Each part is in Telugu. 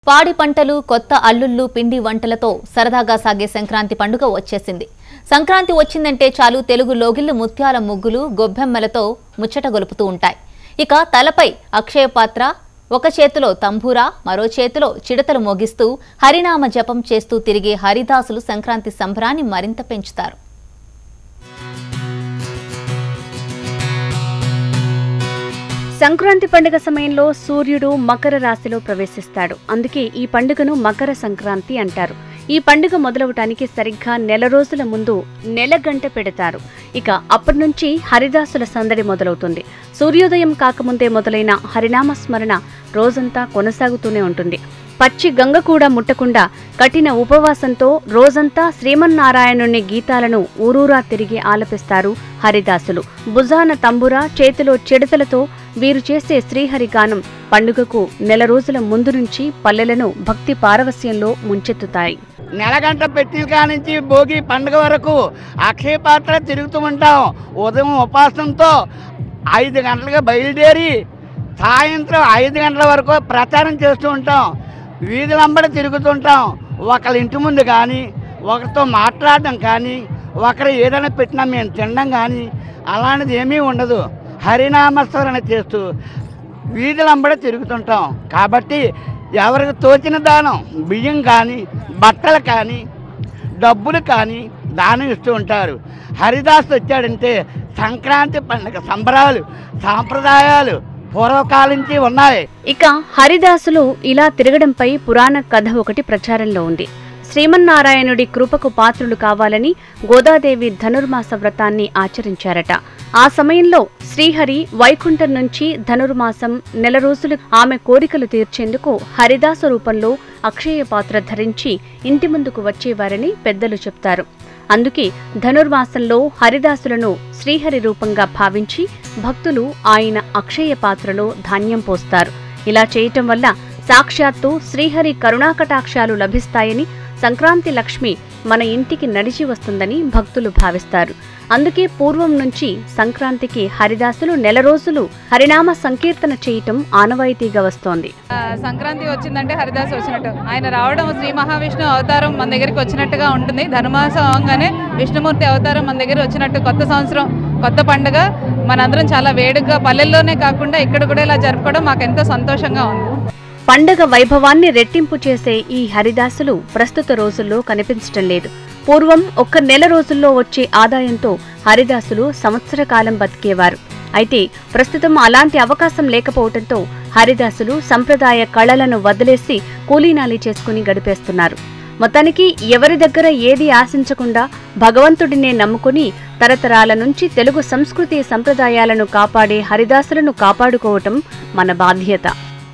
పాడి పంటలు కొత్త అల్లుళ్ళు పిండి వంటలతో సరదాగా సాగే సంక్రాంతి పండుగ వచ్చేసింది. సంక్రాంతి వచ్చిందంటే చాలు తెలుగు లోగిళ్లు ముత్యాల ముగ్గులు గొబ్బెమ్మలతో ముచ్చట గొలుపుతూ ఉంటాయి. ఇక తలపై అక్షయ పాత్ర, ఒక చేతిలో తంబూరా, మరో చేతిలో చిడతలు మోగిస్తూ హరినామ జపం చేస్తూ తిరిగే హరిదాసులు సంక్రాంతి సంబరాన్ని మరింత పెంచుతారు. సంక్రాంతి పండుగ సమయంలో సూర్యుడు మకర రాశిలో ప్రవేశిస్తాడు. అందుకే ఈ పండుగను మకర సంక్రాంతి అంటారు. ఈ పండుగ మొదలవటానికి సరిగ్గా నెల రోజుల ముందు నెలగంట పెడతారు. ఇక అప్పటి నుంచి హరిదాసుల సందడి మొదలవుతుంది. సూర్యోదయం కాకముందే మొదలైన హరినామ స్మరణ రోజంతా కొనసాగుతూనే ఉంటుంది. పచ్చి గంగ కూడా ముట్టకుండా కఠిన ఉపవాసంతో రోజంతా శ్రీమన్నారాయణుని గీతాలను ఊరూరా తిరిగి ఆలపిస్తారు హరిదాసులు. భుజాన తంబురా, చేతిలో చిడతలతో వీరు చేసే శ్రీహరి గానం పండుగకు నెల రోజుల ముందు నుంచి పల్లెలను భక్తి పారవస్యంలో ముంచెత్తుతాయి. నెలగంట పెట్టిన కానించి భోగి పండుగ వరకు అక్షయ పాత్ర తిరుగుతూ ఉంటాం. ఉదయం ఉపాసంతో 5 గంటలుగా బయలుదేరి సాయంత్రం 5 గంటల వరకు ప్రచారం చేస్తూ ఉంటాం. వీధులంబడి తిరుగుతుంటాం. ఒకళ్ళ ఇంటి ముందు కానీ, ఒకరితో మాట్లాడడం కానీ, ఒకరు ఏదైనా పెట్టినా మేము తినడం కానీ అలాంటిది ఏమీ ఉండదు. హరినామస్మరణ చేస్తూ వీధులంబడి తిరుగుతుంటాం. కాబట్టి ఎవరికి తోచిన దానం, బియ్యం కానీ, బట్టలు కానీ, డబ్బులు కానీ దానం ఇస్తూ ఉంటారు. హరిదాసు వచ్చాడంటే సంక్రాంతి పండుగ సంబరాలు, సాంప్రదాయాలు పూర్వకాలం నుంచి ఉన్నాయి. ఇక హరిదాసులు ఇలా తిరగడంపై పురాణ కథ ఒకటి ప్రచారంలో ఉంది. శ్రీమన్నారాయణుడి కృపకు పాత్రులు కావాలని గోదాదేవి ధనుర్మాస వ్రతాన్ని ఆచరించారట. ఆ సమయంలో శ్రీహరి వైకుంఠం నుంచి ధనుర్మాసం నెల రోజులు ఆమె కోరికలు తీర్చేందుకు హరిదాస రూపంలో అక్షయ పాత్ర ధరించి ఇంటి ముందుకు వచ్చేవారని పెద్దలు చెప్తారు. అందుకే ధనుర్మాసంలో హరిదాసులను శ్రీహరి రూపంగా భావించి భక్తులు ఆయన అక్షయ పాత్రలో ధాన్యం పోస్తారు. ఇలా చేయటం వల్ల సాక్షాత్తు శ్రీహరి కరుణాకటాక్షాలు లభిస్తాయని, సంక్రాంతి లక్ష్మి మన ఇంటికి నడిచి వస్తుందని భక్తులు భావిస్తారు. అందుకే పూర్వం నుంచి సంక్రాంతికి హరిదాసులు నెల రోజులు హరినామ సంకీర్తన చేయటం ఆనవాయితీగా వస్తోంది. సంక్రాంతి వచ్చిందంటే హరిదాసు వచ్చినట్టు. ఆయన రావడం శ్రీ మహావిష్ణు అవతారం మన దగ్గరికి వచ్చినట్టుగా ఉంటుంది. ధనుమాసం అవగానే విష్ణుమూర్తి అవతారం మన దగ్గర వచ్చినట్టు. కొత్త సంవత్సరం, కొత్త పండుగ మనందరం చాలా వేడుకగా పల్లెల్లోనే కాకుండా ఇక్కడ కూడా ఇలా జరుపుకోవడం మాకు ఎంతో సంతోషంగా ఉంది. పండగ వైభవాన్ని రెట్టింపు చేసే ఈ హరిదాసులు ప్రస్తుత రోజుల్లో కనిపించటం లేదు. పూర్వం ఒక్క నెల రోజుల్లో వచ్చే ఆదాయంతో హరిదాసులు సంవత్సర కాలం బతికేవారు. అయితే ప్రస్తుతం అలాంటి అవకాశం లేకపోవడంతో హరిదాసులు సంప్రదాయ కళలను వదిలేసి కూలీనాలి చేసుకుని గడిపేస్తున్నారు. మొత్తానికి ఎవరి దగ్గర ఏది ఆశించకుండా భగవంతుడినే నమ్ముకుని తరతరాల నుంచి తెలుగు సంస్కృతి సంప్రదాయాలను కాపాడే హరిదాసులను కాపాడుకోవటం మన బాధ్యత.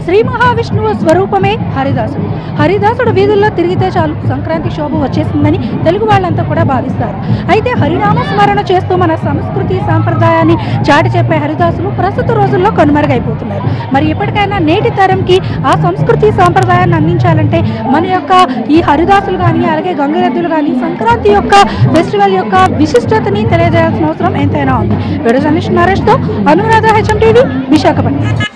శ్రీ మహావిష్ణువు స్వరూపమే హరిదాసుడు. హరిదాసుడు వీధుల్లో తిరిగితే చాలు సంక్రాంతి శోభ వచ్చేసిందని తెలుగు వాళ్ళంతా కూడా భావిస్తారు. అయితే హరినామ స్మరణ చేస్తూ మన సంస్కృతి సాంప్రదాయాన్ని చాటి చెప్పే హరిదాసులు ప్రస్తుత రోజుల్లో కనుమరుగైపోతున్నారు. మరి ఎప్పటికైనా నేటి తరంకి ఆ సంస్కృతి సాంప్రదాయాన్ని అందించాలంటే మన యొక్క ఈ హరిదాసులు కానీ, అలాగే గంగిరెద్దులు కానీ సంక్రాంతి యొక్క ఫెస్టివల్ యొక్క విశిష్టతని తెలియజేయాల్సిన అవసరం ఎంతైనా ఉంది. వీడియో జర్నలిస్ట్ నరేష్తో అనురాధ, HM TV, విశాఖపట్నం.